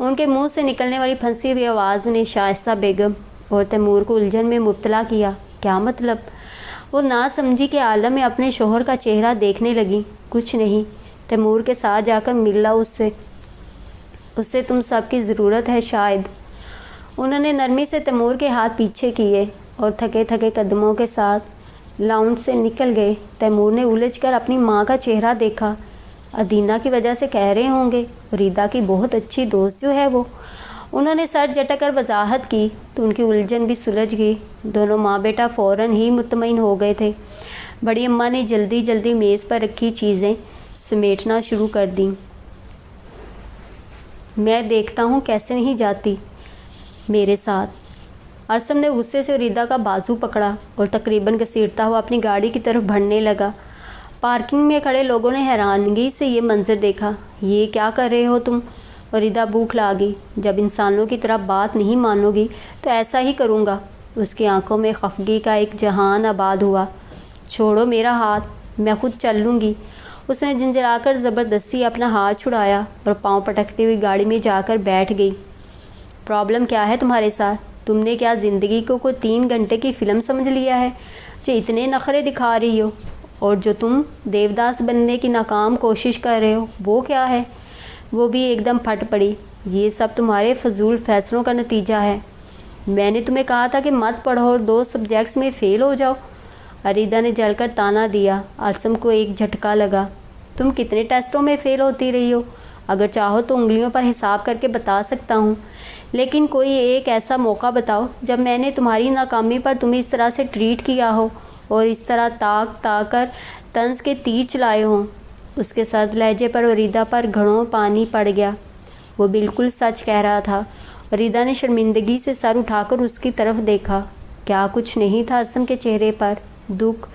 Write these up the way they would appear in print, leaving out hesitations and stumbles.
ان کے منہ سے نکلنے والی پھنسی ہوئی آواز نے شائستہ بیگم اور تیمور کو الجھن میں مبتلا کیا۔ کیا مطلب؟ وہ نا سمجھی کے عالم میں اپنے شوہر کا چہرہ دیکھنے لگی۔ کچھ نہیں، تیمور کے ساتھ جا کر مل لا اس سے تم سب کی ضرورت ہے شاید۔ انہوں نے نرمی سے تیمور کے ہاتھ پیچھے کیے اور تھکے تھکے قدموں کے ساتھ لاؤنج سے نکل گئے۔ تیمور نے الجھ کر اپنی ماں کا چہرہ دیکھا۔ ادینہ کی وجہ سے کہہ رہے ہوں گے، ریدا کی بہت اچھی دوست جو ہے وہ۔ انہوں نے سر جھٹک کر وضاحت کی تو ان کی الجھن بھی سلجھ گئی۔ دونوں ماں بیٹا فوراً ہی مطمئن ہو گئے تھے۔ بڑی اماں نے جلدی جلدی میز پر رکھی چیزیں سمیٹنا شروع کر دیں۔ میں دیکھتا ہوں کیسے نہیں جاتی میرے ساتھ۔ ارسم نے غصے سے ریدا کا بازو پکڑا اور تقریباً گھسیٹتا ہوا اپنی گاڑی کی طرف بڑھنے لگا۔ پارکنگ میں کھڑے لوگوں نے حیرانگی سے یہ منظر دیکھا۔ یہ کیا کر رہے ہو تم؟ ریدا بوکھلا گئی۔ جب انسانوں کی طرح بات نہیں مانو گی تو ایسا ہی کروں گا۔ اس کی آنکھوں میں خفگی کا ایک جہان آباد ہوا۔ چھوڑو میرا ہاتھ، میں خود چل لوں گی۔ اس نے جھنجھلا کر زبردستی اپنا ہاتھ چھڑایا اور پاؤں پٹکتی ہوئی گاڑی میں جا کر بیٹھ گئی۔ پرابلم کیا ہے تمہارے ساتھ؟ تم نے کیا زندگی کو کوئی 3 گھنٹے کی فلم سمجھ لیا ہے جو اتنے نخرے دکھا رہی ہو؟ اور جو تم دیوداس بننے کی ناکام کوشش کر رہے ہو وہ کیا ہے؟ وہ بھی ایک دم پھٹ پڑی۔ یہ سب تمہارے فضول فیصلوں کا نتیجہ ہے۔ میں نے تمہیں کہا تھا کہ مت پڑھو اور 2 سبجیکٹس میں فیل ہو جاؤ۔ ریدا نے جل کر تانا دیا۔ ارسم کو ایک جھٹکا لگا۔ تم کتنے ٹیسٹوں میں فیل ہوتی رہی ہو؟ اگر چاہو تو انگلیوں پر حساب کر کے بتا سکتا ہوں، لیکن کوئی ایک ایسا موقع بتاؤ جب میں نے تمہاری ناکامی پر تمہیں اس طرح سے ٹریٹ کیا ہو اور اس طرح تاک کر طنز کے تیر چلائے ہوں۔ اس کے سرد لہجے پر ریدا پر گھڑوں پانی پڑ گیا۔ وہ بالکل سچ کہہ رہا تھا۔ ریدا نے شرمندگی سے سر اٹھا کر اس کی طرف دیکھا۔ کیا کچھ نہیں تھا ارسم کے چہرے پر؟ دکھ،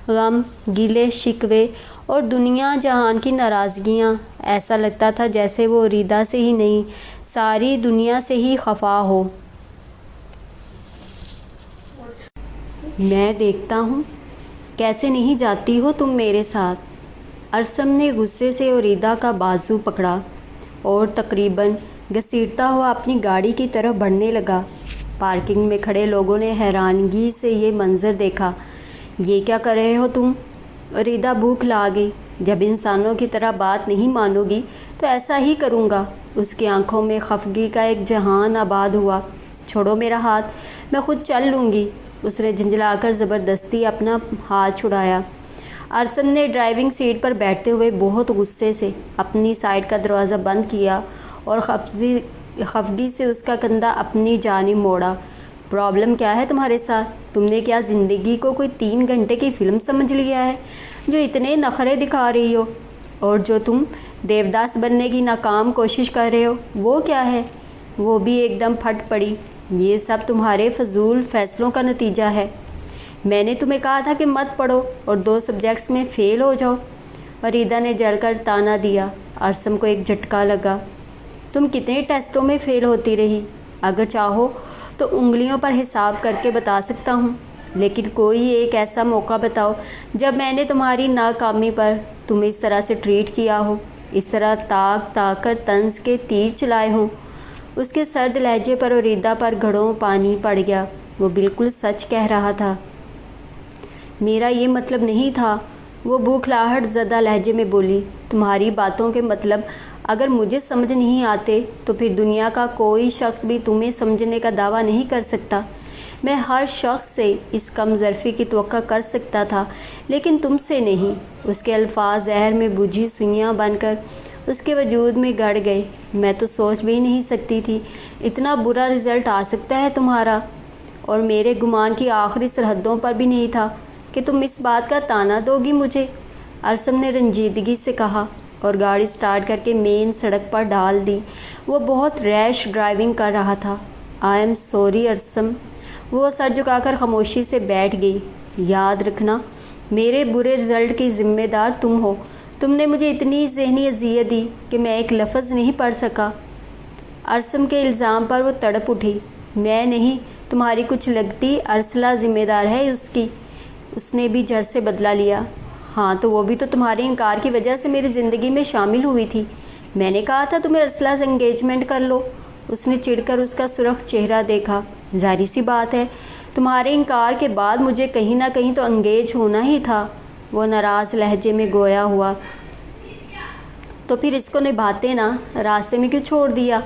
غم، گلے شکوے اور دنیا جہان کی ناراضگیاں۔ ایسا لگتا تھا جیسے وہ ریدا سے ہی نہیں، ساری دنیا سے ہی خفا ہو۔ میں دیکھتا ہوں کیسے نہیں جاتی ہو تم میرے ساتھ۔ ارسم نے غصے سے ریدا کا بازو پکڑا اور تقریباً گھسیٹتا ہوا اپنی گاڑی کی طرف بڑھنے لگا۔ پارکنگ میں کھڑے لوگوں نے حیرانگی سے یہ منظر دیکھا۔ یہ کیا کر رہے ہو تم؟ ریدا بوکھلا گئی۔ جب انسانوں کی طرح بات نہیں مانو گی تو ایسا ہی کروں گا۔ اس کی آنکھوں میں خفگی کا ایک جہان آباد ہوا۔ چھوڑو میرا ہاتھ، میں خود چل لوں گی۔ اس نے جھنجھلا کر زبردستی اپنا ہاتھ چھڑایا۔ ارسم نے ڈرائیونگ سیٹ پر بیٹھتے ہوئے بہت غصے سے اپنی سائیڈ کا دروازہ بند کیا اور خفگی سے اس کا کندھا اپنی جانب موڑا۔ پرابلم کیا ہے تمہارے ساتھ؟ تم نے کیا زندگی کو کوئی 3 گھنٹے کی فلم سمجھ لیا ہے جو اتنے نخرے دکھا رہی ہو؟ اور جو تم دیوداس بننے کی ناکام کوشش کر رہے ہو وہ کیا ہے؟ وہ بھی ایک دم پھٹ پڑی۔ یہ سب تمہارے فضول فیصلوں کا نتیجہ ہے۔ میں نے تمہیں کہا تھا کہ مت پڑھو اور 2 سبجیکٹس میں فیل ہو جاؤ۔ ریدا نے جل کر تانا دیا۔ ارسم کو ایک جھٹکا لگا۔ تم کتنے ٹیسٹوں میں فیل ہوتی رہی؟ اگر چاہو تو انگلیوں پر حساب کر کے بتا سکتا ہوں، لیکن کوئی ایک ایسا موقع بتاؤ جب میں نے تمہاری ناکامی پر تمہیں اس طرح سے ٹریٹ کیا ہو، اس طرح تاک کر طنز کے تیر چلائے ہوں۔ اس کے سرد لہجے پر ریدا پر گھڑوں پانی پڑ گیا۔ وہ بالکل سچ کہہ رہا تھا۔ میرا یہ مطلب نہیں تھا، وہ بوکھلاہٹ زدہ لہجے میں بولی۔ تمہاری باتوں کے مطلب اگر مجھے سمجھ نہیں آتے تو پھر دنیا کا کوئی شخص بھی تمہیں سمجھنے کا دعویٰ نہیں کر سکتا۔ میں ہر شخص سے اس کم ظرفی کی توقع کر سکتا تھا، لیکن تم سے نہیں۔ اس کے الفاظ زہر میں بجھی سوئیاں بن کر اس کے وجود میں گڑ گئے۔ میں تو سوچ بھی نہیں سکتی تھی اتنا برا رزلٹ آ سکتا ہے تمہارا، اور میرے گمان کی آخری سرحدوں پر بھی نہیں تھا کہ تم اس بات کا طعنہ دو گی مجھے۔ ارسم نے رنجیدگی سے کہا اور گاڑی سٹارٹ کر کے مین سڑک پر ڈال دی۔ وہ بہت ریش ڈرائیونگ کر رہا تھا۔ I am sorry Arsam. وہ سر جھکا کر خاموشی سے بیٹھ گئی۔ یاد رکھنا، میرے برے رزلٹ کی ذمہ دار تم ہو۔ تم نے مجھے اتنی ذہنی اذیت دی کہ میں ایک لفظ نہیں پڑھ سکا۔ ارسم کے الزام پر وہ تڑپ اٹھی۔ میں نہیں، تمہاری کچھ لگتی ارسلہ ذمہ دار ہے اس کی۔ اس نے بھی جھٹ سے بدلہ لیا۔ ہاں تو وہ بھی تو تمہارے انکار کی وجہ سے میری زندگی میں شامل ہوئی تھی۔ میں نے کہا تھا تمہیں ارسلہ سے انگیجمنٹ کر لو، اس نے چڑھ کر اس کا سرخ چہرہ دیکھا۔ ظاہر سی بات ہے، تمہارے انکار کے بعد مجھے کہیں نہ کہیں تو انگیج ہونا ہی تھا، وہ ناراض لہجے میں گویا ہوا۔ تو پھر اس کو نبھاتے نا، راستے میں کیوں چھوڑ دیا؟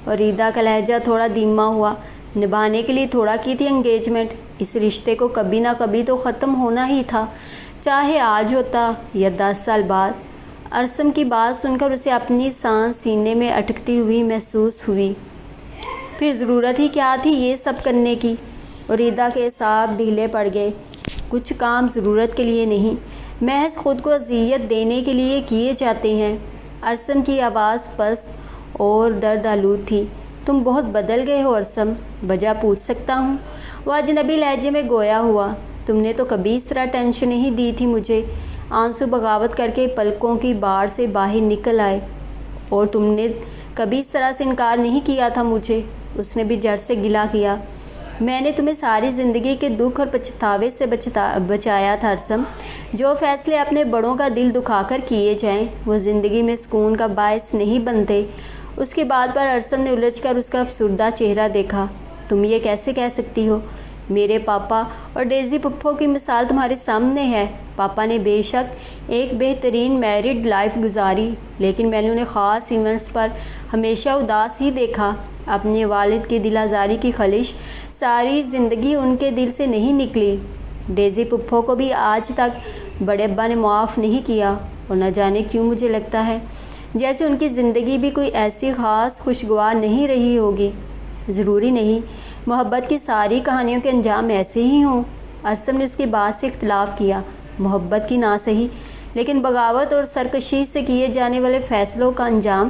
اریدا کا لہجہ تھوڑا دھیما ہوا۔ نبھانے کے لیے تھوڑا کی تھی انگیجمنٹ، اس رشتے کو کبھی نہ کبھی تو ختم ہونا ہی تھا، چاہے آج ہوتا یا 10 سال بعد۔ ارسم کی بات سن کر اسے اپنی سانس سینے میں اٹکتی ہوئی محسوس ہوئی۔ پھر ضرورت ہی کیا تھی یہ سب کرنے کی؟ اریدا کے اعصاب ڈھیلے پڑ گئے۔ کچھ کام ضرورت کے لیے نہیں، محض خود کو اذیت دینے کے لیے کیے جاتے ہیں۔ ارسم کی آواز پست اور درد آلود تھی۔ تم بہت بدل گئے ہو ارسم، وجہ پوچھ سکتا ہوں؟ وہ اجنبی لہجے میں گویا ہوا۔ تم نے تو کبھی اس طرح ٹینشن نہیں دی تھی مجھے۔ آنسو بغاوت کر کے پلکوں کی باڑ سے باہر نکل آئے۔ اور تم نے کبھی اس طرح سے انکار نہیں کیا تھا مجھے، اس نے بھی جڑ سے گلا کیا۔ میں نے تمہیں ساری زندگی کے دکھ اور پچھتاوے سے بچایا تھا ارسم۔ جو فیصلے اپنے بڑوں کا دل دکھا کر کیے جائیں وہ زندگی میں سکون کا باعث نہیں بنتے۔ اس کی بات پر ارسم نے الجھ کر اس کا افسردہ چہرہ دیکھا۔ تم یہ کیسے کہہ سکتی ہو؟ میرے پاپا اور ڈیزی پپھو کی مثال تمہارے سامنے ہے۔ پاپا نے بے شک ایک بہترین میرڈ لائف گزاری، لیکن میں نے انہیں خاص ایونٹس پر ہمیشہ اداس ہی دیکھا۔ اپنے والد کی دل آزاری کی خلش ساری زندگی ان کے دل سے نہیں نکلی۔ ڈیزی پپھو کو بھی آج تک بڑے ابا نے معاف نہیں کیا، اور نہ جانے کیوں مجھے لگتا ہے جیسے ان کی زندگی بھی کوئی ایسی خاص خوشگوار نہیں رہی ہوگی۔ ضروری نہیں محبت کی ساری کہانیوں کے انجام ایسے ہی ہوں۔ ارسم نے اس کی بات سے اختلاف کیا۔ محبت کی نہ صحیح، لیکن بغاوت اور سرکشی سے کیے جانے والے فیصلوں کا انجام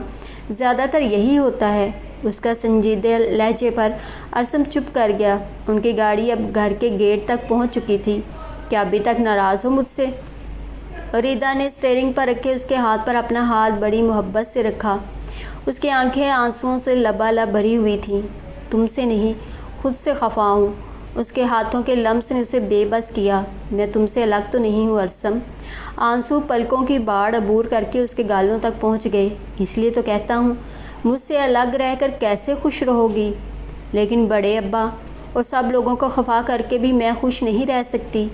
زیادہ تر یہی ہوتا ہے۔ اس کا سنجیدہ لہجے پر ارسم چپ کر گیا۔ ان کی گاڑی اب گھر کے گیٹ تک پہنچ چکی تھی۔ کیا ابھی تک ناراض ہو مجھ سے؟ اریدا نے اسٹیئرنگ پر رکھے اس کے ہاتھ پر اپنا ہاتھ بڑی محبت سے رکھا۔ اس کی آنکھیں آنسوؤں سے لبالب بھری ہوئی تھیں۔ تم سے نہیں، خود سے خفا ہوں۔ اس کے ہاتھوں کے لمس نے اسے بے بس کیا۔ میں تم سے الگ تو نہیں ہوں ارسم۔ آنسو پلکوں کی باڑ عبور کر کے اس کے گالوں تک پہنچ گئے۔ اس لیے تو کہتا ہوں، مجھ سے الگ رہ کر کیسے خوش رہو گی؟ لیکن بڑے ابا اور سب لوگوں کو خفا کر کے بھی میں خوش نہیں رہ سکتی۔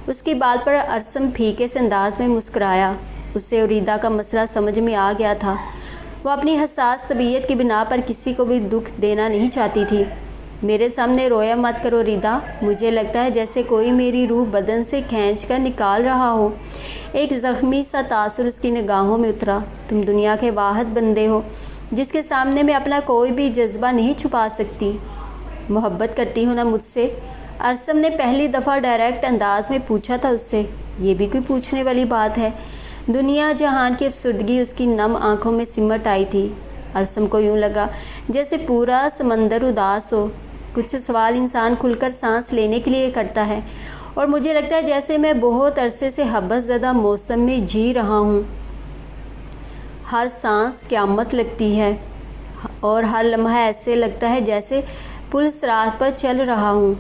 اس کی بات پر ارسم پھیکے سے انداز میں مسکرایا۔ اسے اریدا کا مسئلہ سمجھ میں آ گیا تھا۔ وہ اپنی حساس طبیعت کی بنا پر کسی کو بھی دکھ دینا نہیں چاہتی تھی۔ میرے سامنے رویا مت کرو ریدا، مجھے لگتا ہے جیسے کوئی میری روح بدن سے کھینچ کر نکال رہا ہو۔ ایک زخمی سا تاثر اس کی نگاہوں میں اترا۔ تم دنیا کے واحد بندے ہو جس کے سامنے میں اپنا کوئی بھی جذبہ نہیں چھپا سکتی۔ محبت کرتی ہو نا مجھ سے؟ ارسم نے پہلی دفعہ ڈائریکٹ انداز میں پوچھا تھا اس سے۔ یہ بھی کوئی پوچھنے والی بات ہے؟ دنیا جہان کی افسردگی اس کی نم آنکھوں میں سمٹ آئی تھی۔ ارسم کو یوں لگا جیسے پورا سمندر اداس ہو۔ کچھ سوال انسان کھل کر سانس لینے کے لیے کرتا ہے، اور مجھے لگتا ہے جیسے میں بہت عرصے سے حبس زدہ موسم میں جی رہا ہوں۔ ہر سانس قیامت لگتی ہے، اور ہر لمحہ ایسے لگتا ہے جیسے پل صراط پر چل رہا ہوں۔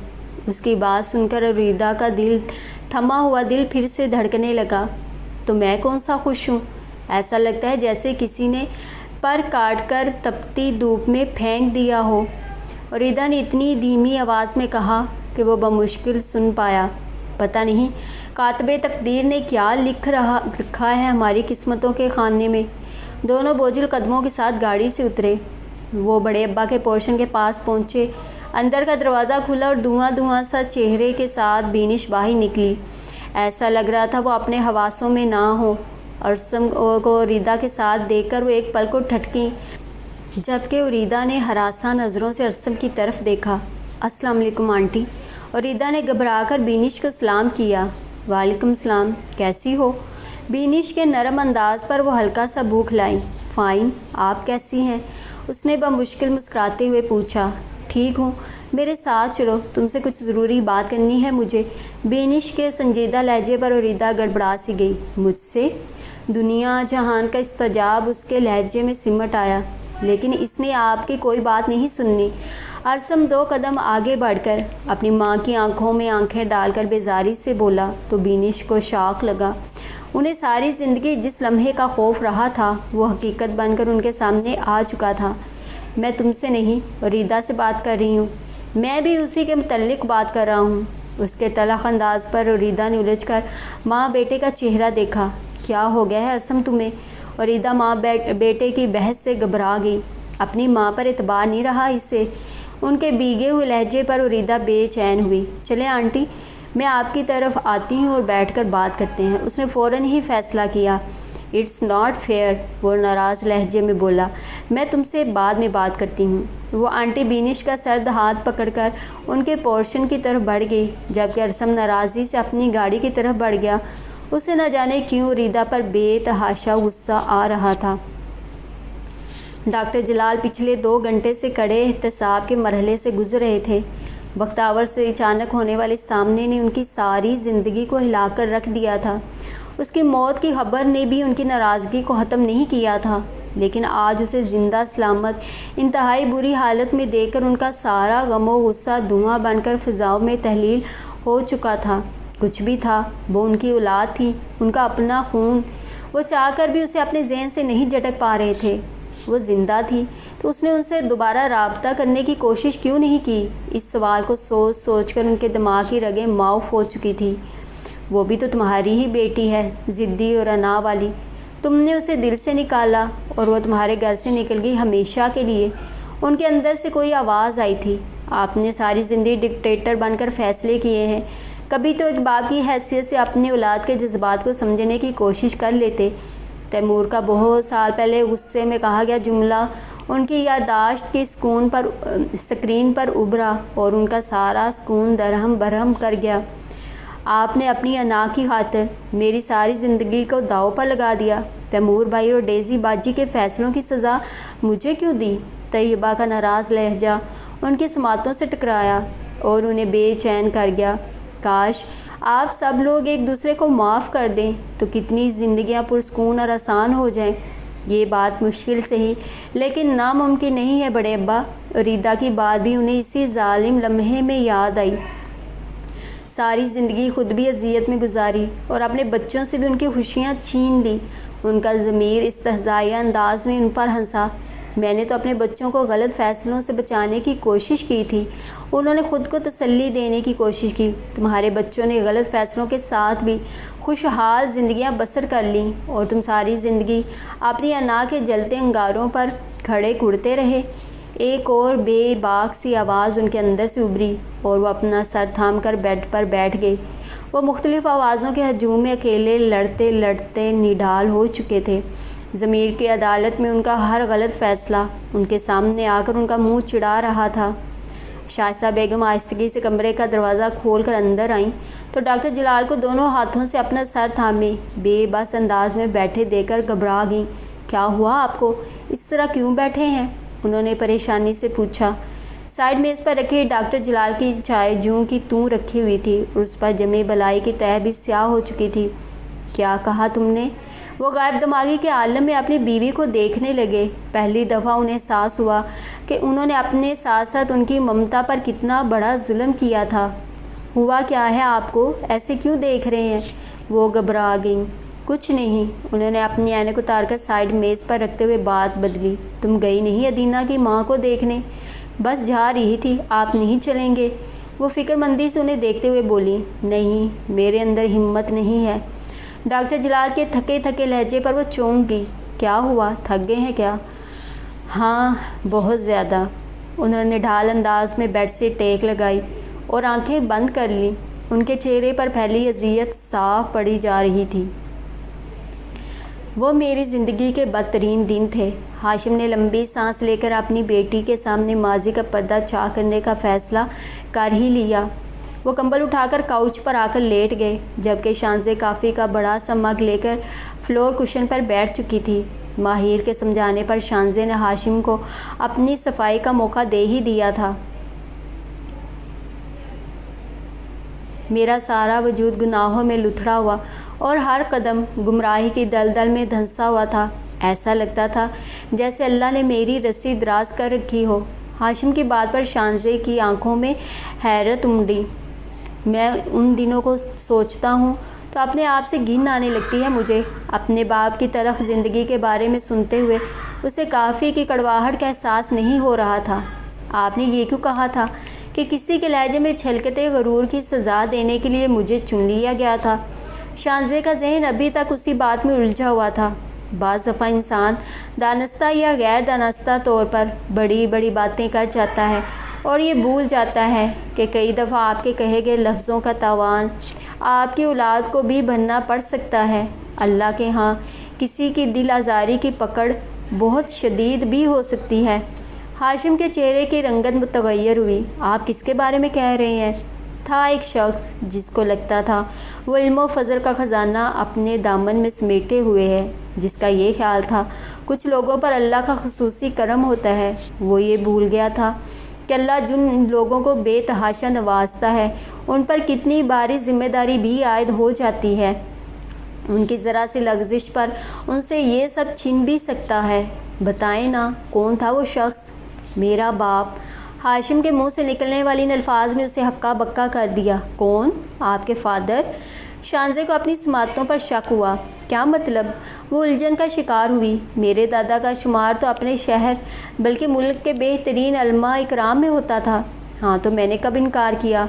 اس کی بات سن کر اریدا کا دل تھما ہوا دل پھر سے دھڑکنے لگا۔ تو میں کون سا خوش ہوں؟ ایسا لگتا ہے جیسے کسی نے پر کاٹ کر تپتی دھوپ میں پھینک دیا ہو۔ اریدا نے اتنی دھیمی آواز میں کہا کہ وہ بمشکل سن پایا۔ پتہ نہیں کاتب تقدیر نے کیا لکھ رکھا ہے ہماری قسمتوں کے خانے میں۔ دونوں بوجھل قدموں کے ساتھ گاڑی سے اترے۔ وہ بڑے ابا کے پورشن کے پاس پہنچے۔ اندر کا دروازہ کھلا اور دھواں سا چہرے کے ساتھ بینش باہر نکلی۔ ایسا لگ رہا تھا وہ اپنے حواسوں میں نہ ہو۔ ارسم کو اریدا کے ساتھ دیکھ کر وہ ایک پل کو ٹھٹکی، جبکہ اریدا نے ہراساں نظروں سے ارسم کی طرف دیکھا۔ السلام علیکم آنٹی۔ اریدا نے گھبرا کر بینش کو سلام کیا۔ وعلیکم السلام، کیسی ہو؟ بینش کے نرم انداز پر وہ ہلکا سا بھوک لائی۔ فائن، آپ کیسی ہیں؟ اس نے بمشکل مسکراتے ہوئے پوچھا۔ ٹھیک ہوں، میرے ساتھ چلو، تم سے کچھ ضروری بات کرنی ہے مجھے۔ بینش کے سنجیدہ لہجے پر اریدا گڑبڑا سی گئی۔ مجھ سے؟ دنیا جہان کا استجاب اس کے لہجے میں سمٹ آیا۔ لیکن اس نے آپ کی کوئی بات نہیں سننی۔ ارسم 2 قدم آگے بڑھ کر اپنی ماں کی آنکھوں میں آنکھیں ڈال کر بیزاری سے بولا تو بینش کو شاک لگا۔ انہیں ساری زندگی جس لمحے کا خوف رہا تھا وہ حقیقت بن کر ان کے سامنے آ چکا تھا۔ میں تم سے نہیں ریدا سے بات کر رہی ہوں. میں بھی اسی کے متعلق بات کر رہا ہوں. اس کے تلخ انداز پر ریدا نے الجھ کر ماں بیٹے کا چہرہ دیکھا. کیا ہو گیا ہے ارسم تمہیں؟ اور ریدا ماں بیٹے کی بحث سے گھبرا گئی. اپنی ماں پر اعتبار نہیں رہا اسے. ان کے بھیگے ہوئے لہجے پر ریدا بے چین ہوئی. چلیں آنٹی، میں آپ کی طرف آتی ہوں اور بیٹھ کر بات کرتے ہیں. اس نے فوراً ہی فیصلہ کیا. اٹس ناٹ فیئر، وہ ناراض لہجے میں بولا. میں تم سے بعد میں بات کرتی ہوں. وہ آنٹی بینش کا سرد ہاتھ پکڑ کر ان کے پورشن کی طرف بڑھ گئی، جبکہ ارسم ناراضی سے اپنی گاڑی کی طرف بڑھ گیا. اسے نہ جانے کیوں ریدا پر بے تحاشا غصہ آ رہا تھا. ڈاکٹر جلال پچھلے 2 گھنٹے سے کڑے احتساب کے مرحلے سے گزر رہے تھے. بختاور سے اچانک ہونے والے سامنے نے ان کی ساری زندگی کو ہلا کر رکھ دیا تھا. اس کی موت کی خبر نے بھی ان کی ناراضگی کو ختم نہیں کیا تھا، لیکن آج اسے زندہ سلامت انتہائی بری حالت میں دیکھ کر ان کا سارا غم و غصہ دھواں بن کر فضاؤں میں تحلیل ہو چکا تھا. کچھ بھی تھا، وہ ان کی اولاد تھی، ان کا اپنا خون. وہ چاہ کر بھی اسے اپنے ذہن سے نہیں جھٹک پا رہے تھے. وہ زندہ تھی تو اس نے ان سے دوبارہ رابطہ کرنے کی کوشش کیوں نہیں کی؟ اس سوال کو سوچ سوچ کر ان کے دماغ کی رگیں معاف ہو چکی تھی. وہ بھی تو تمہاری ہی بیٹی ہے، ضدی اور انا والی. تم نے اسے دل سے نکالا اور وہ تمہارے گھر سے نکل گئی ہمیشہ کے لیے. ان کے اندر سے کوئی آواز آئی تھی. آپ نے ساری زندگی ڈکٹیٹر بن کر فیصلے کیے ہیں. کبھی تو ایک باپ کی حیثیت سے اپنی اولاد کے جذبات کو سمجھنے کی کوشش کر لیتے. تیمور کا بہت سال پہلے غصے میں کہا گیا جملہ ان کی یادداشت کی سکرین پر ابھرا اور ان کا سارا سکون درہم برہم کر گیا. آپ نے اپنی انا کی خاطر میری ساری زندگی کو داؤ پر لگا دیا. تیمور بھائی اور ڈیزی باجی کے فیصلوں کی سزا مجھے کیوں دی؟ طیبہ کا ناراض لہجہ ان کی سماعتوں سے ٹکرایا اور انہیں بے چین کر گیا. کاش آپ سب لوگ ایک دوسرے کو معاف کر دیں تو کتنی زندگیاں پرسکون اور آسان ہو جائیں. یہ بات مشکل سے ہی لیکن ناممکن نہیں ہے بڑے ابا. ریدا کی بات بھی انہیں اسی ظالم لمحے میں یاد آئی. ساری زندگی خود بھی اذیت میں گزاری اور اپنے بچوں سے بھی ان کی خوشیاں چھین لی. ان کا ضمیر استہزائیہ انداز میں ان پر ہنسا. میں نے تو اپنے بچوں کو غلط فیصلوں سے بچانے کی کوشش کی تھی. انہوں نے خود کو تسلی دینے کی کوشش کی. تمہارے بچوں نے غلط فیصلوں کے ساتھ بھی خوشحال زندگیاں بسر کر لیں اور تم ساری زندگی اپنی انا کے جلتے انگاروں پر کھڑے کڑتے رہے. ایک اور بے باک سی آواز ان کے اندر سے ابھری اور وہ اپنا سر تھام کر بیڈ پر بیٹھ گئے. وہ مختلف آوازوں کے ہجوم میں اکیلے لڑتے لڑتے نڈال ہو چکے تھے. ضمیر کی عدالت میں ان کا ہر غلط فیصلہ ان کے سامنے آ کر ان کا منہ چڑھا رہا تھا. شائستہ بیگم آہستگی سے کمرے کا دروازہ کھول کر اندر آئیں تو ڈاکٹر جلال کو دونوں ہاتھوں سے اپنا سر تھامے بے بس انداز میں بیٹھے دیکھ کر گھبرا گئیں. کیا ہوا آپ کو؟ اس طرح کیوں بیٹھے ہیں؟ انہوں نے پریشانی سے پوچھا. سائڈ میز پر رکھی ڈاکٹر جلال کی چائے جوں کی توں رکھی ہوئی تھی اور اس پر جمی بلائی کی تہ بھی سیاہ ہو چکی تھی. کیا کہا تم نے؟ وہ غائب دماغی کے عالم میں اپنی بیوی کو دیکھنے لگے. پہلی دفعہ انہیں احساس ہوا کہ انہوں نے اپنے ساتھ ساتھ ان کی ممتا پر کتنا بڑا ظلم کیا تھا. ہوا کیا ہے آپ کو؟ ایسے کیوں دیکھ رہے ہیں؟ وہ گھبرا گئیں. کچھ نہیں. انہوں نے اپنی عینک اتار کر سائڈ میز پر رکھتے ہوئے بات بدلی. تم گئی نہیں ادینہ کی ماں کو دیکھنے؟ بس جا رہی تھی. آپ نہیں چلیں گے؟ وہ فکر مندی سے انہیں دیکھتے ہوئے بولی. نہیں، میرے اندر ہمت نہیں ہے. ڈاکٹر جلال کے تھکے تھکے لہجے پر وہ چونک گئی. کیا ہوا؟ تھک گئے ہیں کیا؟ ہاں، بہت زیادہ. انہوں نے ڈھال انداز میں بیڈ سے ٹیک لگائی اور آنکھیں بند کر لیں. ان کے چہرے پر پھیلی اذیت صاف پڑی جا رہی تھی. وہ میری زندگی کے بدترین دن تھے. ہاشم نے لمبی سانس لے کر اپنی بیٹی کے سامنے ماضی کا پردہ چاک کرنے کا فیصلہ کر ہی لیا. وہ کمبل اٹھا کر کاؤچ پر آ کر لیٹ گئے جبکہ شانزے کافی کا بڑا سا مگ لے کر فلور کشن پر بیٹھ چکی تھی. ماہر کے سمجھانے پر شانزے نے ہاشم کو اپنی صفائی کا موقع دے ہی دیا تھا. میرا سارا وجود گناہوں میں لتھڑا ہوا اور ہر قدم گمراہی کی دلدل میں دھنسا ہوا تھا. ایسا لگتا تھا جیسے اللہ نے میری رسی دراز کر رکھی ہو. ہاشم کی بات پر شانزے کی آنکھوں میں حیرت امڑی. میں ان دنوں کو سوچتا ہوں تو اپنے آپ سے گھن آنے لگتی ہے مجھے۔ اپنے باپ کی تلخ زندگی کے بارے میں سنتے ہوئے اسے کافی کی کڑواہٹ کا احساس نہیں ہو رہا تھا۔ آپ نے یہ کیوں کہا تھا کہ کسی کے لہجے میں چھلکتے غرور کی سزا دینے کے لیے مجھے چن لیا گیا تھا؟ شانزے کا ذہن ابھی تک اسی بات میں الجھا ہوا تھا۔ بعض دفعہ انسان دانستہ یا غیر دانستہ طور پر بڑی بڑی باتیں کر جاتا ہے اور یہ بھول جاتا ہے کہ کئی دفعہ آپ کے کہے گئے لفظوں کا تاوان آپ کی اولاد کو بھی بھرنا پڑ سکتا ہے۔ اللہ کے ہاں کسی کی دل آزاری کی پکڑ بہت شدید بھی ہو سکتی ہے۔ ہاشم کے چہرے کی رنگت متغیر ہوئی۔ آپ کس کے بارے میں کہہ رہے ہیں؟ تھا ایک شخص جس کو لگتا تھا وہ علم و فضل کا خزانہ اپنے دامن میں سمیٹے ہوئے ہے، جس کا یہ خیال تھا کچھ لوگوں پر اللہ کا خصوصی کرم ہوتا ہے۔ وہ یہ بھول گیا تھا کہ اللہ جن لوگوں کو بے تحاشا نوازتا ہے ان پر کتنی باری ذمہ داری بھی عائد ہو جاتی ہے۔ ان کی ذرا سی لغزش پر ان سے یہ سب چھن بھی سکتا ہے۔ بتائیں نا کون تھا وہ شخص؟ میرا باپ۔ ہاشم کے منہ سے نکلنے والی ان الفاظ نے اسے ہکا بکا کر دیا۔ کون؟ آپ کے فادر؟ شانزے کو اپنی سماعتوں پر شک ہوا۔ کیا مطلب؟ وہ الجھن کا شکار ہوئی۔ میرے دادا کا شمار تو اپنے شہر بلکہ ملک کے بہترین علماء اکرام میں ہوتا تھا۔ ہاں تو میں نے کب انکار کیا؟